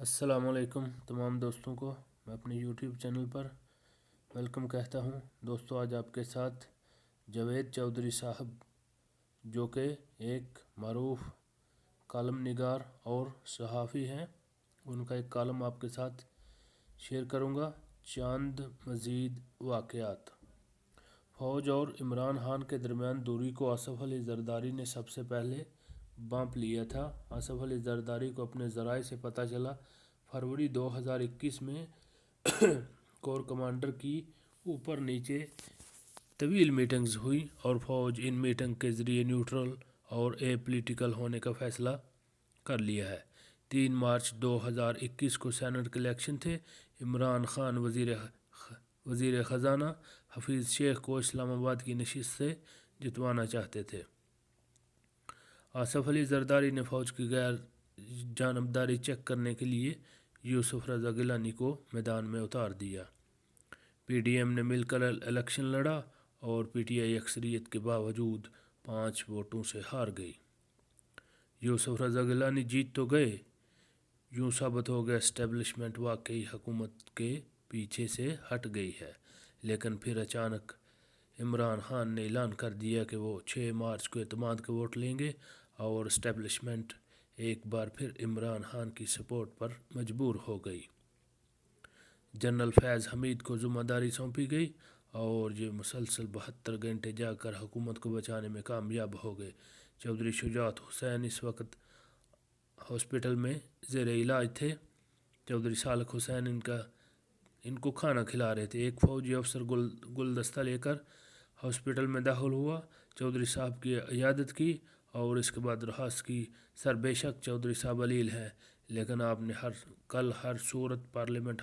अस्सलाम वालेकुम तमाम दोस्तों को मैं अपने यूट्यूब चैनल पर वेलकम कहता हूं। दोस्तों, आज आपके साथ जावेद चौधरी साहब, जो कि एक मरूफ कॉलम निगार और सहाफ़ी हैं, उनका एक कॉलम आपके साथ शेयर करूंगा। चांद मज़ीद वाक़यात। फ़ौज और इमरान खान के दरमियान दूरी को आसिफ अली ज़रदारी ने सबसे पहले भांप लिया था। आसिफ अली ज़रदारी को अपने ज़राए से पता चला। फरवरी 2021 में कोर कमांडर की ऊपर नीचे तवील मीटिंग्स हुई और फ़ौज इन मीटिंग के ज़रिए न्यूट्रल और एपॉलिटिकल होने का फ़ैसला कर लिया है। 3 मार्च 2021 को सेनेट के इलेक्शन थे। इमरान खान वज़ीर ख़जाना हफीज़ शेख को इस्लामाबाद की नशिस्त से जितवाना चाहते थे। आसिफ अली ज़रदारी ने फ़ौज की गैर जानबदारी चेक करने के लिए यूसुफ रज़ा गिलानी को मैदान में उतार दिया। पीडीएम ने मिलकर इलेक्शन लड़ा और पीटीआई अक्सरियत के बावजूद 5 वोटों से हार गई। यूसुफ रज़ा गिलानी जीत तो गए, यूँ साबित हो गया एस्टेब्लिशमेंट वाकई हुकूमत के पीछे से हट गई है। लेकिन फिर अचानक इमरान खान ने ऐलान कर दिया कि वो 6 मार्च को एतमाद के वोट लेंगे और एस्टेब्लिशमेंट एक बार फिर इमरान खान की सपोर्ट पर मजबूर हो गई। जनरल फैज़ हमीद को ज़िम्मेदारी सौंपी गई और ये मुसलसल 72 घंटे जाकर हुकूमत को बचाने में कामयाब हो गए। चौधरी शुजात हुसैन इस वक्त हॉस्पिटल में ज़ेर इलाज थे। चौधरी सालक हुसैन इनको खाना खिला रहे थे। एक फ़ौजी अफसर गुलदस्ता लेकर हॉस्पिटल में दाखिल हुआ, चौधरी साहब की इयादत की और इसके बाद दरख्वास्त की, सर बेशक चौधरी साहब अलील हैं, लेकिन आपने कल हर सूरत पार्लियामेंट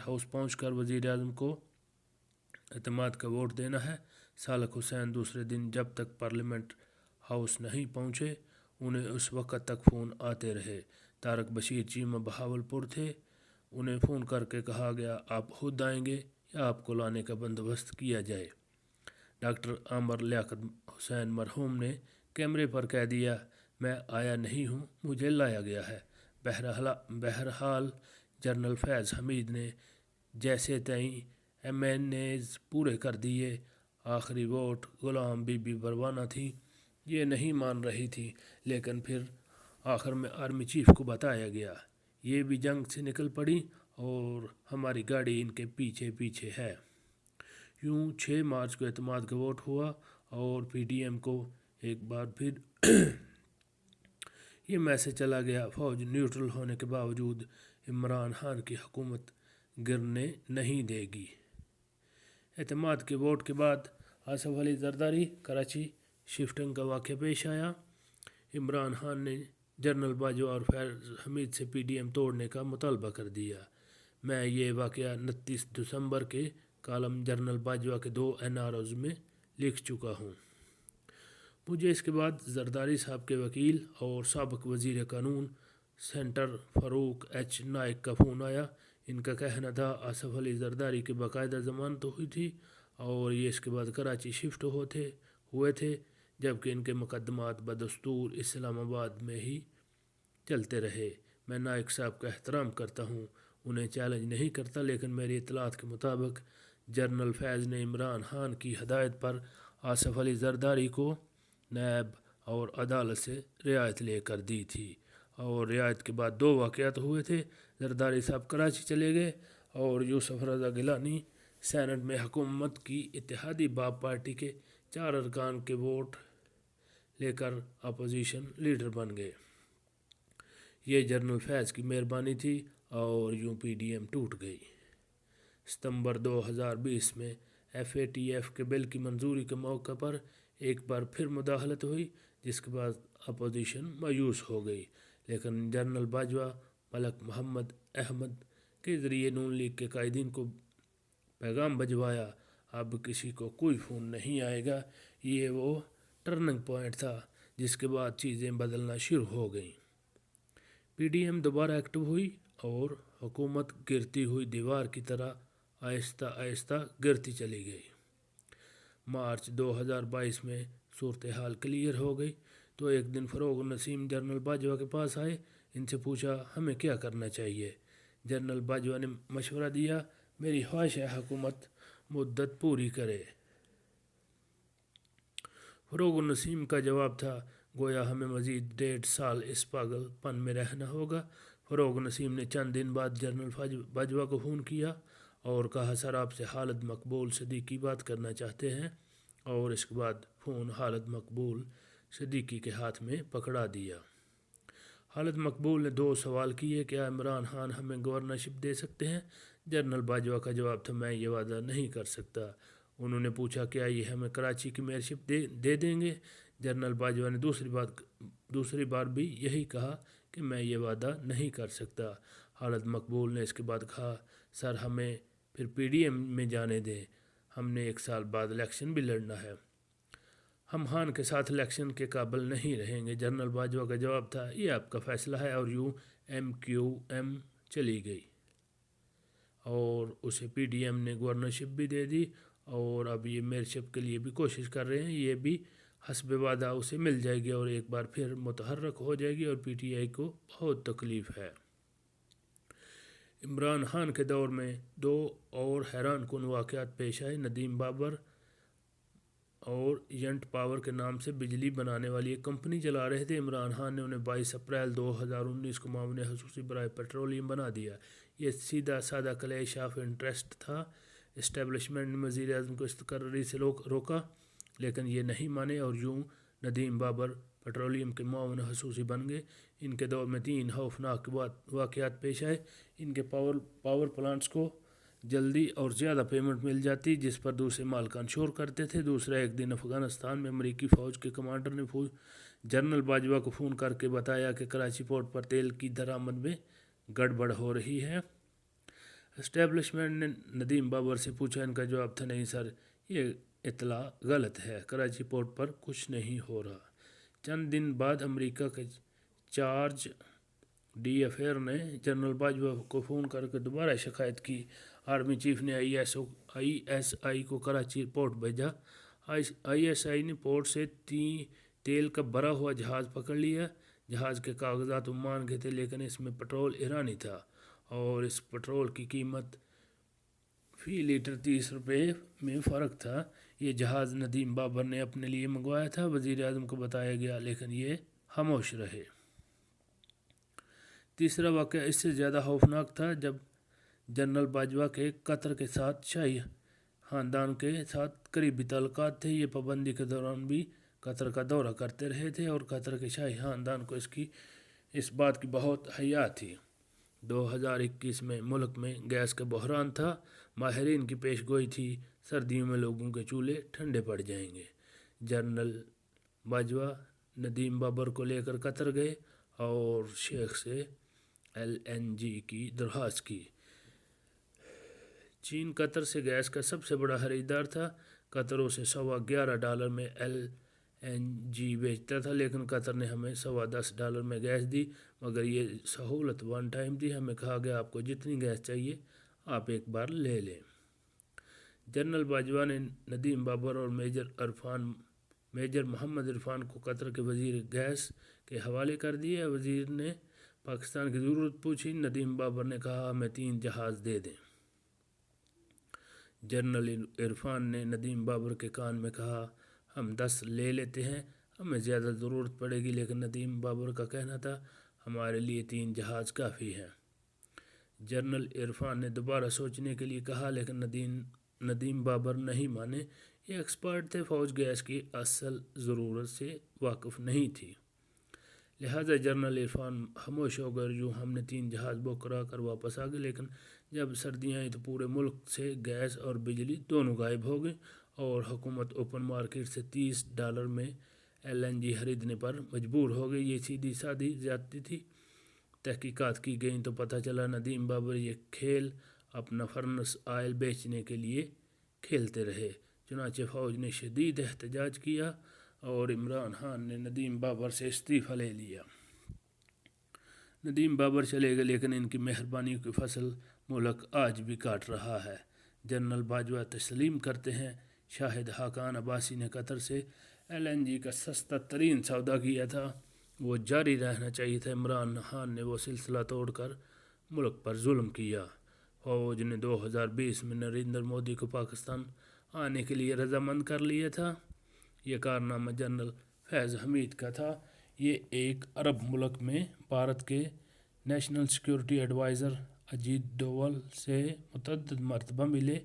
हाउस पहुंचकर वज़ीर आज़म को एतमाद का वोट देना है। सालक हुसैन दूसरे दिन जब तक पार्लियामेंट हाउस नहीं पहुंचे, उन्हें उस वक्त तक फ़ोन आते रहे। तारक बशीर चीमा बहावलपुर थे, उन्हें फ़ोन करके कहा गया आप खुद आएंगे या आपको लाने का बंदोबस्त किया जाए। डॉक्टर आमर लियाकत हुसैन मरहूम ने कैमरे पर कह दिया, मैं आया नहीं हूँ, मुझे लाया गया है। बहरहाल जनरल फैज़ हमीद ने जैसे तय एमएनएज़ पूरे कर दिए। आखिरी वोट गुलाम बीबी बरवाना थी, ये नहीं मान रही थी, लेकिन फिर आखिर में आर्मी चीफ को बताया गया। ये भी जंग से निकल पड़ी और हमारी गाड़ी इनके पीछे पीछे है। यूँ 6 मार्च को एतमाद का वोट हुआ और पीडीएम को एक बार फिर ये मैसेज चला गया, फ़ौज न्यूट्रल होने के बावजूद इमरान खान की हुकूमत गिरने नहीं देगी। एतमाद के वोट के बाद आसिफ अली ज़रदारी कराची शिफ्टिंग का वाक़या पेश आया। इमरान खान ने जनरल बाजवा और फैज़ हमीद से पीडीएम तोड़ने का मुतालबा कर दिया। मैं ये वाक़या 29 दिसंबर के कॉलम जनरल बाजवा के 2 एनआरओज़ में लिख चुका हूँ। मुझे इसके बाद ज़रदारी साहब के वकील और साबिक़ वज़ीर कानून सेंटर फ़ारूक एच नाइक का फ़ोन आया। इनका कहना था आसिफ अली ज़रदारी की बाकायदा ज़मानत हुई थी और ये इसके बाद कराची शिफ्ट हुए थे, जबकि इनके मुकदमात बदस्तूर इस्लामाबाद में ही चलते रहे। मैं नाइक साहब का एहतराम करता हूँ, उन्हें चैलेंज नहीं करता, लेकिन मेरी इतलात के मुताबिक जनरल फैज़ ने इमरान खान की हदायत पर आसिफ अली ज़रदारी को नैब और अदालत से रियायत लेकर दी थी और रियायत के बाद 2 वाक़यात हुए थे। ज़रदारी साहब कराची चले गए और यूसुफ रज़ा गिलानी सेनेट में हुकूमत की इत्तेहादी बाप पार्टी के 4 अरकान के वोट लेकर अपोजिशन लीडर बन गए। ये जनरल फैज़ की मेहरबानी थी और यूँ पीडीएम टूट गई। सितंबर 2020 में एफएटीएफ के बिल की मंजूरी के मौके पर एक बार फिर मुदाखलत हुई, जिसके बाद अपोजिशन मायूस हो गई, लेकिन जनरल बाजवा मलक मोहम्मद अहमद के ज़रिए नून लीग के कायदीन को पैगाम भिजवाया, अब किसी को कोई फ़ोन नहीं आएगा। ये वो टर्निंग पॉइंट था जिसके बाद चीज़ें बदलना शुरू हो गईं। पीडीएम दोबारा एक्टिव हुई और हुकूमत गिरती हुई दीवार की तरह आहिस्ता आहिस्ता गिरती चली गई। मार्च 2022 में सूरत हाल क्लियर हो गई तो एक दिन फ़रोग़ नसीम जनरल बाजवा के पास आए। इनसे पूछा हमें क्या करना चाहिए। जनरल बाजवा ने मशवरा दिया, मेरी ख्वाहिश है हुकूमत मुद्दत पूरी करे। फरोग नसीम का जवाब था, गोया हमें मज़ीद 1.5 साल इस पागलपन में रहना होगा। फरोग नसीम ने चंद दिन बाद जनरल बाजवा को फ़ोन किया और कहा, सर आपसे खालिद मकबूल सिद्दीकी बात करना चाहते हैं। और इसके बाद फ़ोन खालिद मकबूल सिद्दीकी के हाथ में पकड़ा दिया। खालिद मकबूल ने 2 सवाल किए, क्या इमरान खान हमें गवर्नरशिप दे सकते हैं? जनरल बाजवा का जवाब था, मैं ये वादा नहीं कर सकता। उन्होंने पूछा, क्या ये हमें कराची की मेयरशिप दे देंगे? जनरल बाजवा ने दूसरी बार भी यही कहा कि मैं ये वादा नहीं कर सकता। खालिद मकबूल ने इसके बाद कहा, सर हमें फिर PDM में जाने दें, हमने 1 साल बाद इलेक्शन भी लड़ना है, हम खान के साथ इलेक्शन के काबिल नहीं रहेंगे। जनरल बाजवा का जवाब था, ये आपका फ़ैसला है। और यूँ MQM चली गई और उसे PDM ने गवर्नरशिप भी दे दी और अब ये मेयरशिप के लिए भी कोशिश कर रहे हैं, ये भी हस्ब वादा उसे मिल जाएगी और एक बार फिर मुतहर्रक हो जाएगी और PTI को बहुत तकलीफ़ है। इमरान खान के दौर में 2 और हैरान कुन वाक़यात पेश आए। नदीम बाबर और यंट पावर के नाम से बिजली बनाने वाली एक कंपनी चला रहे थे। इमरान खान ने उन्हें 22 अप्रैल 2019 को मामले खसूसी बराए पेट्रोलियम बना दिया। ये सीधा साधा क्लैश ऑफ इंटरेस्ट था। इस्टेब्लिशमेंट ने वज़ीर आज़म को इस तकर्री से रोका, लेकिन ये नहीं माने और यूँ नदीम बाबर पेट्रोलियम के मामले खसूसी बन गए। इनके दौर में 3 खौफनाक वाक़यात पेश आए। इनके पावर प्लांट्स को जल्दी और ज़्यादा पेमेंट मिल जाती, जिस पर दूसरे मालिकान शोर करते थे। दूसरा, एक दिन अफ़गानिस्तान में अमरीकी फ़ौज के कमांडर ने जनरल बाजवा को फ़ोन करके बताया कि कराची पोर्ट पर तेल की दरामद में गड़बड़ हो रही है। इस्टेब्लिशमेंट ने नदीम बाबर से पूछा, इनका जवाब था, नहीं सर, ये इतला गलत है, कराची पोर्ट पर कुछ नहीं हो रहा। चंद दिन बाद अमेरिका के चार्ज DFR ने जनरल बाजवा को फ़ोन करके दोबारा शिकायत की। आर्मी चीफ ने ISI को कराची पोर्ट भेजा। ISI ने पोर्ट से तेल का भरा हुआ जहाज़ पकड़ लिया। जहाज़ के कागजात ओमान के थे, लेकिन इसमें पेट्रोल ईरानी था और इस पेट्रोल की कीमत फ़ी लीटर 30 रुपये में फ़र्क था। ये जहाज़ नदीम बाबर ने अपने लिए मंगवाया था, वज़ीर आज़म को बताया गया, लेकिन ये खामोश रहे। तीसरा वाक़या इससे ज़्यादा खौफनाक था, जब जनरल बाजवा के कतर के साथ शाही ख़ानदान के साथ करीबी ताल्लुकात थे। ये पाबंदी के दौरान भी कतर का दौरा करते रहे थे और कतर के शाही ख़ानदान को इस बात की बहुत हया थी। 2021 में मुल्क में गैस का बहरान था। माहिरीन की पेशगोई थी, सर्दियों में लोगों के चूल्हे ठंडे पड़ जाएंगे। जनरल बाजवा नदीम बाबर को लेकर कतर गए और शेख से LNG की दरख्वास्त की। चीन कतर से गैस का सबसे बड़ा खरीदार था। कतर उसे $11.25 में LNG बेचता था, लेकिन कतर ने हमें $10.25 में गैस दी, मगर ये सहूलत 1 टाइम थी। हमें कहा गया, आपको जितनी गैस चाहिए आप एक बार ले लें। जनरल बाजवा ने नदीम बाबर और मेजर मोहम्मद इरफान को कतर के वज़ीर गैस के हवाले कर दिया। वज़ीर ने पाकिस्तान की ज़रूरत पूछी। नदीम बाबर ने कहा, हमें 3 जहाज़ दे दें। जनरल इरफान ने नदीम बाबर के कान में कहा, हम 10 ले लेते हैं, हमें ज़्यादा ज़रूरत पड़ेगी। लेकिन नदीम बाबर का कहना था, हमारे लिए 3 जहाज़ काफ़ी हैं। जनरल इरफान ने दोबारा सोचने के लिए कहा, लेकिन नदीम बाबर नहीं माने। ये एक्सपर्ट थे, फ़ौज गैस की असल ज़रूरत से वाकिफ़ नहीं थी, लिहाजा जनरल इरफान खामोश हो गए। यूँ हमने 3 जहाज़ बुक करा कर वापस आ गए, लेकिन जब सर्दियाँ आई तो पूरे मुल्क से गैस और बिजली दोनों गायब हो गए और हुकूमत ओपन मार्केट से $30 में LNG खरीदने पर मजबूर हो गई। ये सीधी सादी ज़्यादती थी। तहकीकात की गई तो पता चला नदीम बाबर ये खेल अपना फर्नेस आयल बेचने के लिए खेलते रहे। चुनांचे फ़ौज ने शदीद एहतजाज किया और इमरान खान ने नदीम बाबर से इस्तीफ़ा ले लिया। नदीम बाबर चले गए, लेकिन इनकी मेहरबानी की फसल मुल्क आज भी काट रहा है। जनरल बाजवा तस्लीम करते हैं, शाहिद हाकान अब्बासी ने कतर से LNG का सस्ता तरीन सौदा किया था वो जारी रहना चाहिए था। इमरान खान ने वो सिलसिला तोड़कर मुल्क पर जुल्म किया। फौज ने 2020 में नरेंद्र मोदी को पाकिस्तान आने के लिए रजामंद कर लिया था। ये कारनामा जनरल फैज़ हमीद का था। ये एक अरब मुल्क में भारत के national security adviser Ajit Doval से मुतअद्दिद मरतबा मिले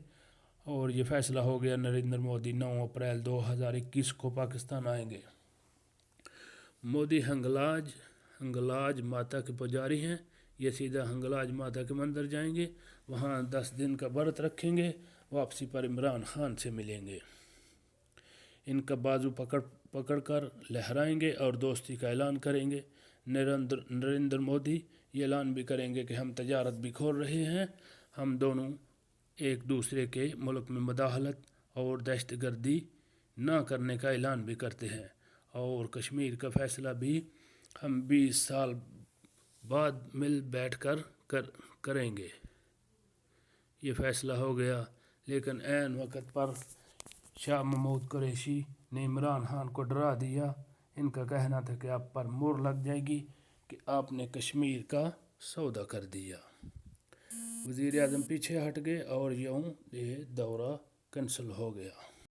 और ये फ़ैसला हो गया नरेंद्र मोदी 9 अप्रैल 2021 को पाकिस्तान आएंगे। मोदी हंगलाज माता के पुजारी हैं। ये सीधा हंगलाज माता के मंदिर जाएंगे, वहाँ 10 दिन का व्रत रखेंगे, वापसी पर इमरान खान से मिलेंगे, इनका बाजू पकड़ कर लहराएंगे और दोस्ती का ऐलान करेंगे। नरेंद्र मोदी ये ऐलान भी करेंगे कि हम तजारत भी खोल रहे हैं, हम दोनों एक दूसरे के मुल्क में मुदाखलत और दहशतगर्दी ना करने का ऐलान भी करते हैं, और कश्मीर का फ़ैसला भी हम 20 साल बाद मिल बैठ कर करेंगे। ये फ़ैसला हो गया, लेकिन ऐन वक्त पर शाह महमूद कुरैशी ने इमरान खान को डरा दिया। इनका कहना था कि आप पर मोहर लग जाएगी कि आपने कश्मीर का सौदा कर दिया। वज़ीर आज़म पीछे हट गए और यूँ ये दौरा कैंसिल हो गया।